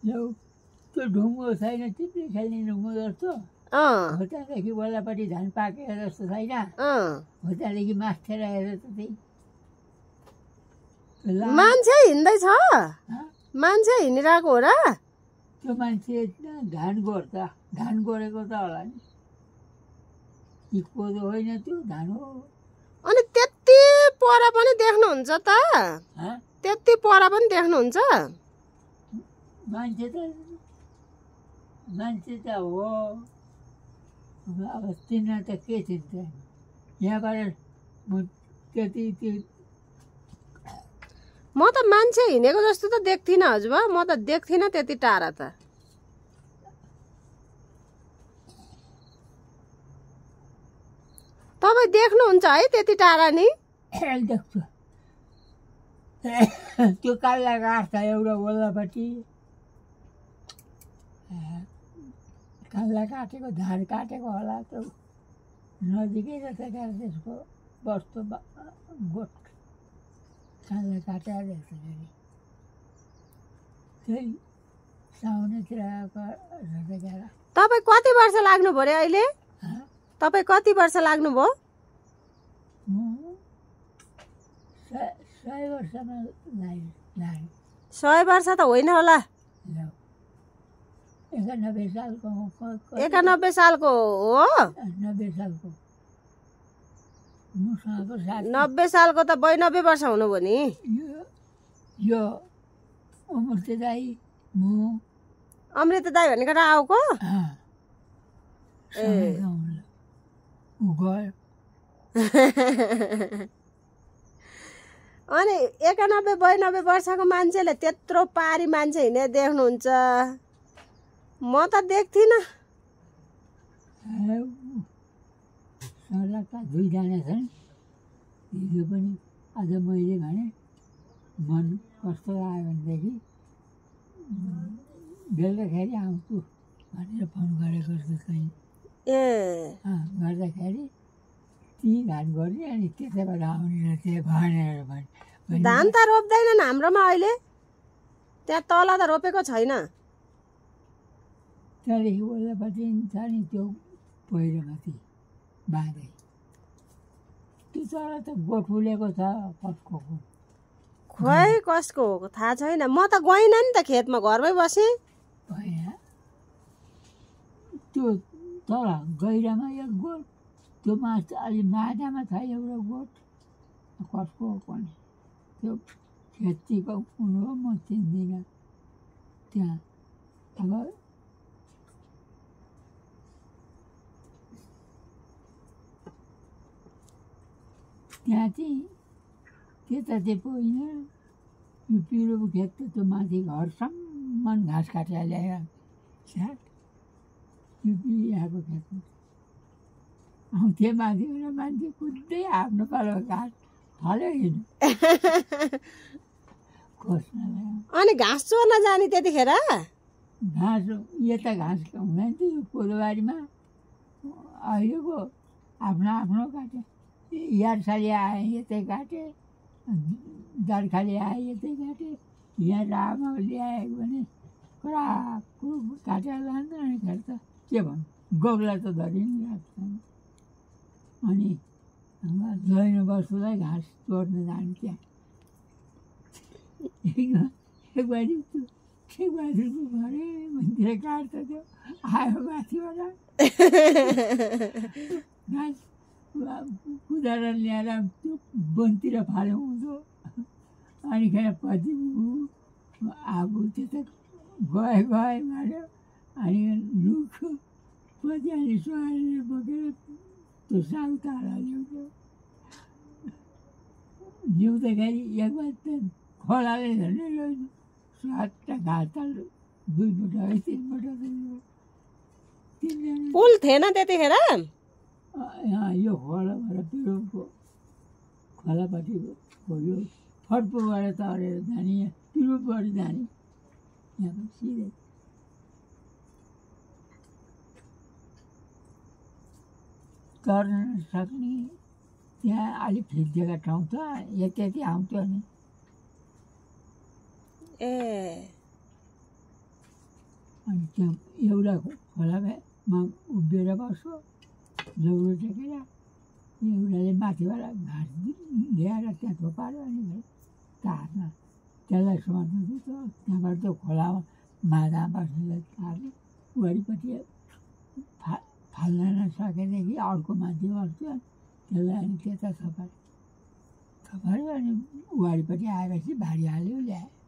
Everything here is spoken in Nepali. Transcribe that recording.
लौ त्यो ढुङ्गो छैन टिप्री खेल्ने ढुङ्गो जस्तो हो त्यहाँदेखि वल्लापट्टि धान पाकेको जस्तो छैन हो त्यहाँदेखि मास्टर आएर त त्यही मान्छे हिँड्दैछ मान्छे हिँडिरहेको हो र त्यो मान्छे धान गोड्छ धान गोडेको त होला नि यी कोदो होइन त्यो धान हो अनि त्यति पर पनि देख्नुहुन्छ त त्यति पर पनि देख्नुहुन्छ मान्छे त हो अब तिनीहरू त के चिन्छ यहाँबाट त्यति म त मान्छे हिँडेको जस्तो त देख्थिनँ हजुर म त देख्थिनँ त्यति टाढा त तपाईँ देख्नुहुन्छ है त्यति टाढा नि देख्छु त्यो काल्ला गाछ छ एउटा वल्लापट्टि काल्ला काटेको धान काटेको होला त्यो नजिकै रहेछ क्या त्यसको वस्तु गोठ काल्ला काटेर रहेछ फेरि त्यही साउनेतिर तपाईँ कति वर्ष लाग्नुभयो रे अहिले तपाईँ कति वर्ष लाग्नुभयो 100 वर्षमा लाग्यो 100 वर्ष त होइन होला 91 सालको 91 सालको हो 90 सालको 90 सालको त 92 वर्ष हुनुभयो नि यो अमृत दाई म अमृत दाई भनेको रावको अनि 91-92 वर्षको मान्छेले त्यत्रो पारी मान्छे हिँडे देख्नुहुन्छ म त देख्थिनँ सर्लाका 2 जना छन् हिजो पनि आज मैले भने मन कस्तो लाग्यो भनेदेखि बेलुकाखेरि आउँछु भनेर फोन गरेको जस्तो चाहिँ गर्दाखेरि ती धान गर्ने अनि त्यसैबाट आउने रहेछ भनेर भने धान त रोप्दैनन् हाम्रोमा अहिले त्यहाँ तल त रोपेको छैन त्यहाँदेखि वल्लापट्टि छ नि त्यो पहिरोमाथि बाँधे त्यो चरा त गोठ फुलेको छ कसको खोइ कसको हो थाहा छैन म त गइनँ नि त खेतमा घरमै बसेँ भएन त्यो तल गहिरामा एक गोठ त्यो माथि अलि माटामा छ एउटा गोठ कसको हो पनि त्यो खेतीको कुन हो म चिन्दिनँ त्यहाँ अब त्यहाँ चाहिँ त्यता चाहिँ होइन यो पिरोको खेत त त्यो माथि घरसम्म घाँस काटेर ल्याएर स्याट यो यहाँको खेतमा आउँथे माथिबाट मान्छे कुद्दै आफ्नो पालो घाँस हाल्यो हिँड्यो खोज्नलाई अनि घाँस चोर्न जाने त्यतिखेर घाँस यता घाँस हुँदैन थियो यो कोदोबारीमा अहिलेको आफ्नो आफ्नो काटे यारसाली आए यतै काटे दर्खाले आए यतै काटे यहाँ रामा ल्यायो भने कराको काटेर लान्छ अनि खेर त के भन्नु गोगला त धरि नै राख्छन् अनि जैन बस्नुलाई घाँस चोर्न जाने त्यहाँ एकबारीको घरे मन्दिर काट्छ त्यो आयो माथिबाट घाँस कुदाएर ल्याएर त्यो वनतिर फाल्यो हुँदो अनि खेर पछि आगो त्यता गए माऱ्यो अनि रुखो पछि अनि सुहारेर बोकेर त्यो साउ तारा ल्याउँथ्यो ल्याउँदाखेरि एकबार त खोलाले झन्डै लैनु 7टा घाँस त 2 बुटा है 3 बुटा पुल थिएन त्यतिखेर यो खोलाबाट पिरोको खोलापट्टि यो फड्पोबाट तरेर जाने पिरोबाट जाने यहाँ सिधै तर्न सक्ने त्यहाँ अलिक फिल्डिएका ठाउँ छ यति आउँथ्यो नि अनि त्यहाँ एउटा खोलामा उभिएर बस्छ लौरो टेकेर, एउटाले माथिबाट घाँस ल्याएर त्यहाँ थोपार्यो अनि तार्न त्यसलाई समात्नु थियो। त्यहाँबाट त्यो खोलामा माछा बस्नेलाई तार्ने वरिपट्टि फाल्न नसकेदेखि अर्को मान्छे बस्थ्यो त्यसलाई अनि त्यता थपार्यो अनि वरिपट्टि आएपछि भारी हाल्यो ल्यायो।